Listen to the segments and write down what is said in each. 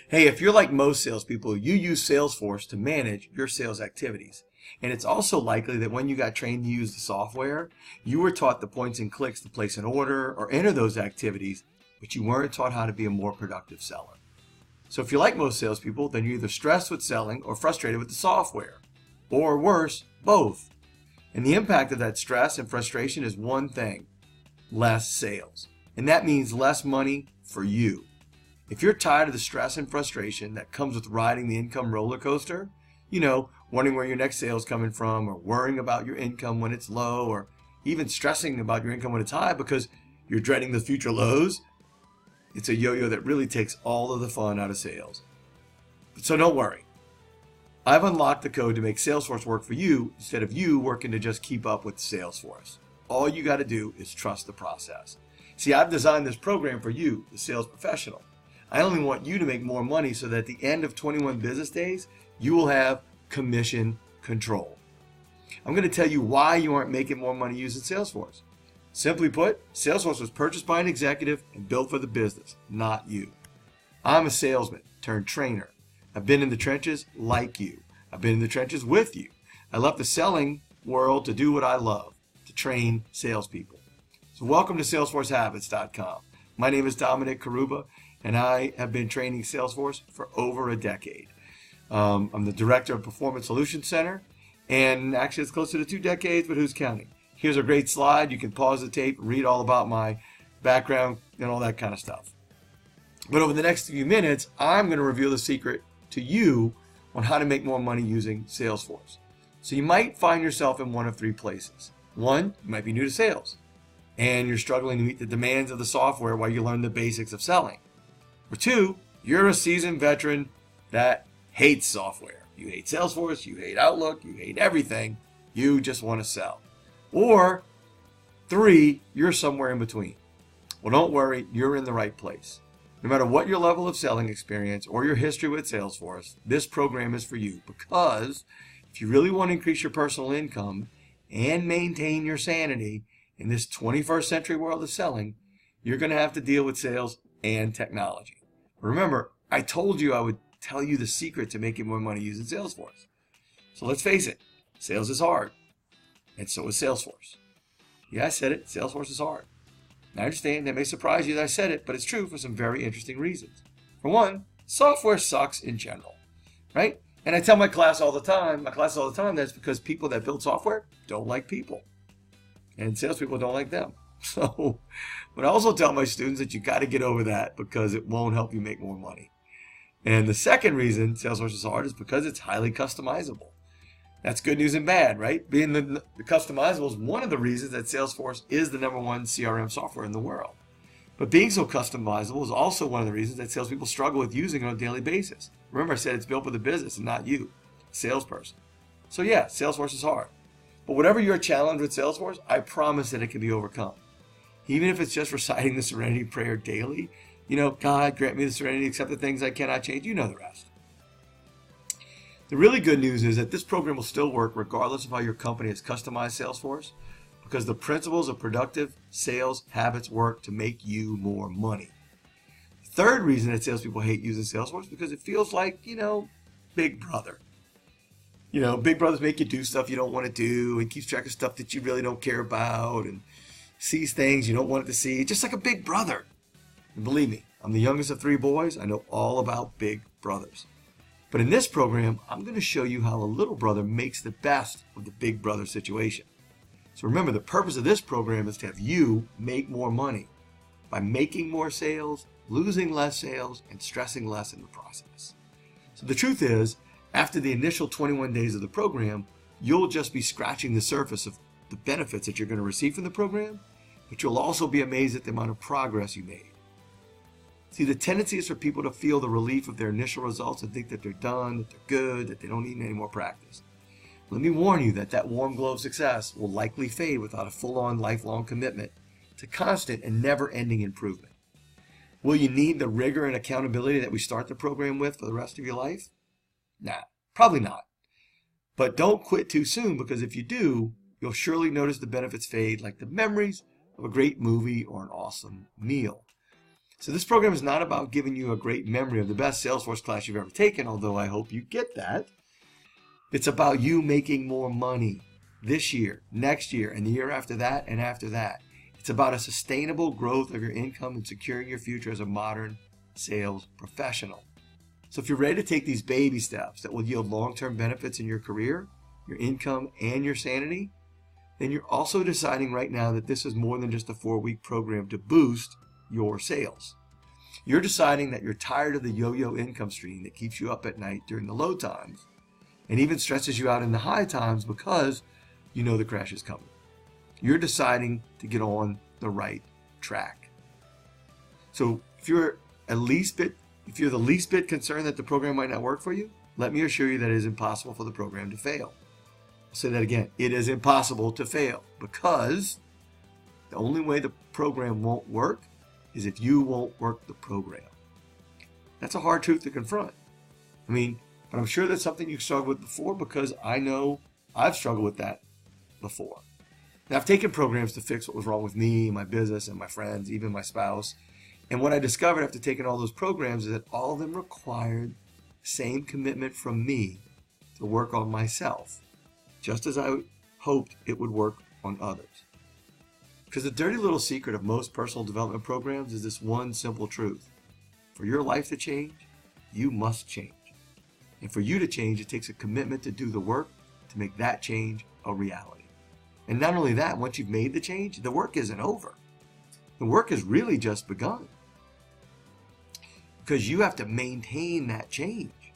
Hey, if you're like most salespeople, you use Salesforce to manage your sales activities. And it's also likely that when you got trained to use the software, you were taught the points and clicks to place an order or enter those activities, but you weren't taught how to be a more productive seller. So if you're like most salespeople, then you're either stressed with selling or frustrated with the software. Or worse, both. And the impact of that stress and frustration is one thing: less sales. And that means less money for you. If you're tired of the stress and frustration that comes with riding the income roller coaster, wondering where your next sale is coming from, or worrying about your income when it's low, or even stressing about your income when it's high because you're dreading the future lows, it's a yo-yo that really takes all of the fun out of sales. So don't worry. I've unlocked the code to make Salesforce work for you instead of you working to just keep up with Salesforce. All you got to do is trust the process. See, I've designed this program for you, the sales professional. I only want you to make more money so that at the end of 21 business days, you will have commission control. I'm going to tell you why you aren't making more money using Salesforce. Simply put, Salesforce was purchased by an executive and built for the business, not you. I'm a salesman turned trainer. I've been in the trenches like you. I've been in the trenches with you. I left the selling world to do what I love, to train salespeople. So welcome to SalesforceHabits.com. My name is Dominic Karuba, and I have been training Salesforce for over a decade. I'm the director of Performance Solutions Center, and actually it's closer to 2 decades, but who's counting? Here's a great slide. You can pause the tape, read all about my background and all that kind of stuff. But over the next few minutes, I'm going to reveal the secret to you on how to make more money using Salesforce. So you might find yourself in one of 3 places. 1, you might be new to sales, and you're struggling to meet the demands of the software while you learn the basics of selling. Or 2, you're a seasoned veteran that hates software. You hate Salesforce, you hate Outlook, you hate everything. You just want to sell. Or 3, you're somewhere in between. Well, don't worry, you're in the right place. No matter what your level of selling experience or your history with Salesforce, this program is for you, because if you really want to increase your personal income and maintain your sanity in this 21st century world of selling, you're going to have to deal with sales and technology. Remember, I told you I would tell you the secret to making more money using Salesforce. So let's face it, sales is hard, and so is Salesforce. Yeah, I said it, Salesforce is hard. I understand that may surprise you that I said it, but it's true for some very interesting reasons. For one, software sucks in general, right? And I tell my class all the time, that's because people that build software don't like people, and salespeople don't like them. So, but I also tell my students that you got to get over that because it won't help you make more money. And the second reason Salesforce is hard is because it's highly customizable. That's good news and bad, right? Being the customizable is one of the reasons that Salesforce is the #1 CRM software in the world. But being so customizable is also one of the reasons that salespeople struggle with using it on a daily basis. Remember, I said it's built for the business and not you, salesperson. So yeah, Salesforce is hard. But whatever your challenge with Salesforce, I promise that it can be overcome. Even if it's just reciting the Serenity Prayer daily, God, grant me the serenity to accept the things I cannot change. You know the rest. The really good news is that this program will still work regardless of how your company has customized Salesforce, because the principles of productive sales habits work to make you more money. The third reason that salespeople hate using Salesforce is because it feels like, Big Brother. Big Brothers make you do stuff you don't want to do and keeps track of stuff that you really don't care about and sees things you don't want it to see, just like a big brother. And believe me, I'm the youngest of 3 boys. I know all about big brothers. But in this program, I'm going to show you how a little brother makes the best of the big brother situation. So remember, the purpose of this program is to have you make more money by making more sales, losing less sales, and stressing less in the process. So the truth is, after the initial 21 days of the program, you'll just be scratching the surface of the benefits that you're going to receive from the program, but you'll also be amazed at the amount of progress you made. See, the tendency is for people to feel the relief of their initial results and think that they're done, that they're good, that they don't need any more practice. Let me warn you that warm glow of success will likely fade without a full-on lifelong commitment to constant and never-ending improvement. Will you need the rigor and accountability that we start the program with for the rest of your life? Nah, probably not. But don't quit too soon, because if you do, you'll surely notice the benefits fade like the memories of a great movie or an awesome meal. So this program is not about giving you a great memory of the best Salesforce class you've ever taken, although I hope you get that. It's about you making more money this year, next year, and the year after that, and after that. It's about a sustainable growth of your income and securing your future as a modern sales professional. So if you're ready to take these baby steps that will yield long-term benefits in your career, your income, and your sanity, then you're also deciding right now that this is more than just a 4-week program to boost your sales. You're deciding that you're tired of the yo-yo income stream that keeps you up at night during the low times and even stresses you out in the high times because you know the crash is coming. You're deciding to get on the right track. So if you're the least bit concerned that the program might not work for you, let me assure you that it is impossible for the program to fail. I'll say that again. It is impossible to fail because the only way the program won't work is if you won't work the program. That's a hard truth to confront. But I'm sure that's something you've struggled with before because I know I've struggled with that before. Now, I've taken programs to fix what was wrong with me, my business, and my friends, even my spouse. And what I discovered after taking all those programs is that all of them required the same commitment from me to work on myself, just as I hoped it would work on others. Because the dirty little secret of most personal development programs is this one simple truth. For your life to change, you must change. And for you to change, it takes a commitment to do the work to make that change a reality. And not only that, once you've made the change, the work isn't over. The work has really just begun. Because you have to maintain that change.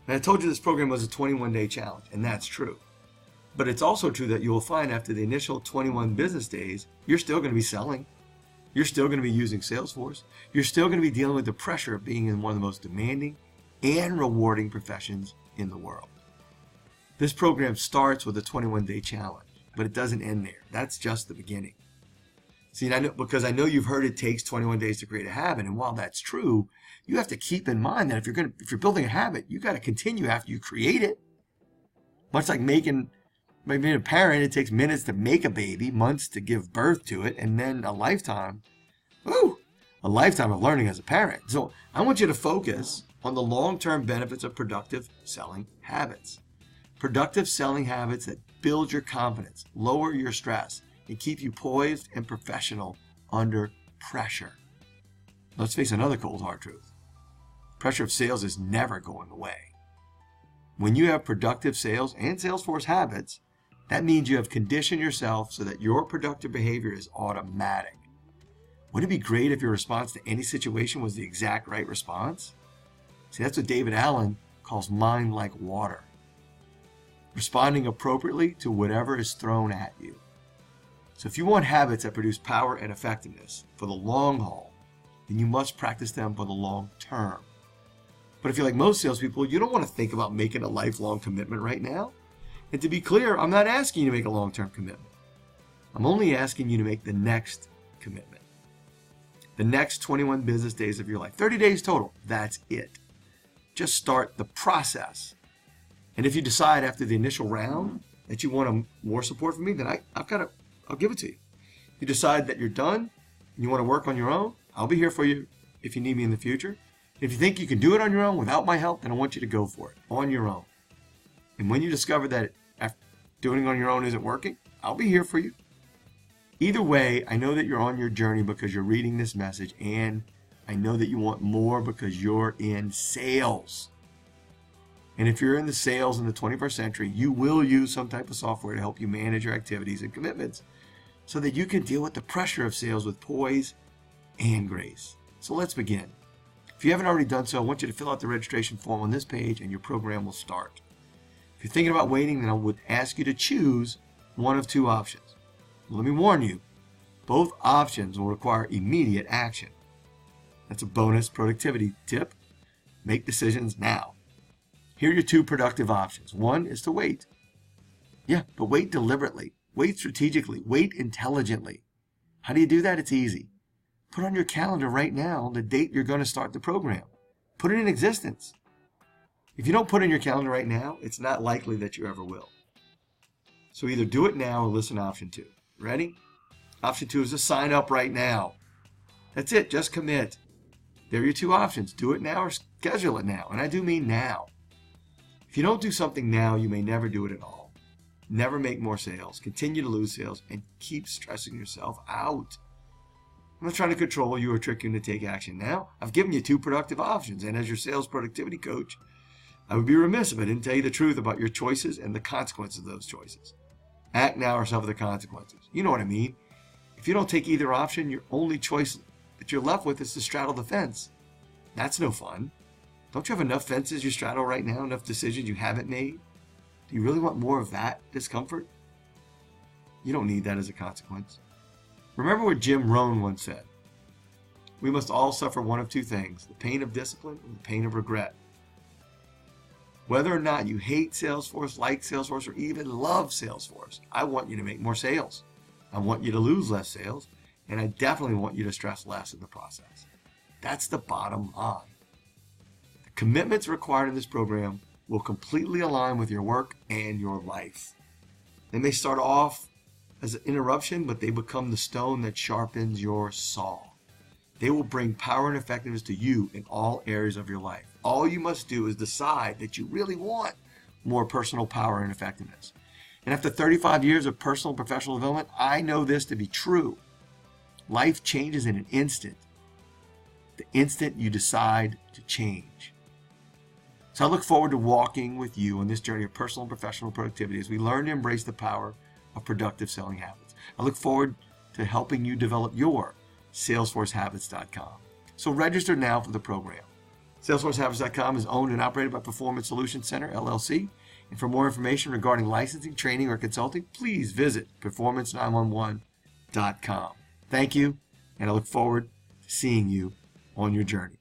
And I told you this program was a 21-day challenge, and that's true. But it's also true that you will find after the initial 21 business days, you're still going to be selling. You're still going to be using Salesforce. You're still going to be dealing with the pressure of being in one of the most demanding and rewarding professions in the world. This program starts with a 21-day challenge, but it doesn't end there. That's just the beginning. See, because I know you've heard it takes 21 days to create a habit, and while that's true, you have to keep in mind that if you're building a habit, you got to continue after you create it. Much like being a parent, it takes minutes to make a baby, months to give birth to it, and then a lifetime of learning as a parent. So I want you to focus on the long-term benefits of productive selling habits. Productive selling habits that build your confidence, lower your stress, and keep you poised and professional under pressure. Let's face another cold hard truth. Pressure of sales is never going away. When you have productive sales and Salesforce habits, that means you have conditioned yourself so that your productive behavior is automatic. Wouldn't it be great if your response to any situation was the exact right response? See, that's what David Allen calls mind like water. Responding appropriately to whatever is thrown at you. So if you want habits that produce power and effectiveness for the long haul, then you must practice them for the long term. But if you're like most salespeople, you don't want to think about making a lifelong commitment right now. And to be clear, I'm not asking you to make a long-term commitment. I'm only asking you to make the next commitment. The next 21 business days of your life. 30 days total. That's it. Just start the process. And if you decide after the initial round that you want more support from me, then I'll give it to you. If you decide that you're done and you want to work on your own, I'll be here for you if you need me in the future. If you think you can do it on your own without my help, then I want you to go for it on your own. And when you discover that doing it on your own isn't working, I'll be here for you. Either way, I know that you're on your journey because you're reading this message, and I know that you want more because you're in sales. And if you're in the sales in the 21st century, you will use some type of software to help you manage your activities and commitments so that you can deal with the pressure of sales with poise and grace. So let's begin. If you haven't already done so, I want you to fill out the registration form on this page and your program will start. If you're thinking about waiting, then I would ask you to choose one of two options. Let me warn you, both options will require immediate action. That's a bonus productivity tip. Make decisions now. Here are your two productive options. One is to wait. Yeah, but wait deliberately. Wait strategically. Wait intelligently. How do you do that? It's easy. Put on your calendar right now the date you're going to start the program. Put it in existence. If you don't put in your calendar right now, it's not likely that you ever will. So either do it now or listen to option 2. Ready? Option 2 is to sign up right now. That's it. Just commit. There are your two options. Do it now or schedule it now. And I do mean now. If you don't do something now, you may never do it at all. Never make more sales, continue to lose sales, and keep stressing yourself out. I'm not trying to control you or trick you into take action now. I've given you two productive options, and as your sales productivity coach, I would be remiss if I didn't tell you the truth about your choices and the consequences of those choices. Act now or suffer the consequences. You know what I mean. If you don't take either option, your only choice that you're left with is to straddle the fence. That's no fun. Don't you have enough fences you straddle right now, enough decisions you haven't made? Do you really want more of that discomfort? You don't need that as a consequence. Remember what Jim Rohn once said. We must all suffer one of two things, the pain of discipline and the pain of regret. Whether or not you hate Salesforce, like Salesforce, or even love Salesforce, I want you to make more sales. I want you to lose less sales, and I definitely want you to stress less in the process. That's the bottom line. The commitments required in this program will completely align with your work and your life. They may start off as an interruption, but they become the stone that sharpens your saw. They will bring power and effectiveness to you in all areas of your life. All you must do is decide that you really want more personal power and effectiveness. And after 35 years of personal and professional development, I know this to be true. Life changes in an instant. The instant you decide to change. So I look forward to walking with you on this journey of personal and professional productivity as we learn to embrace the power of productive selling habits. I look forward to helping you develop your SalesforceHabits.com. So register now for the program. SalesforceHabits.com is owned and operated by Performance Solutions Center, LLC. And for more information regarding licensing, training, or consulting, please visit performance911.com. Thank you, and I look forward to seeing you on your journey.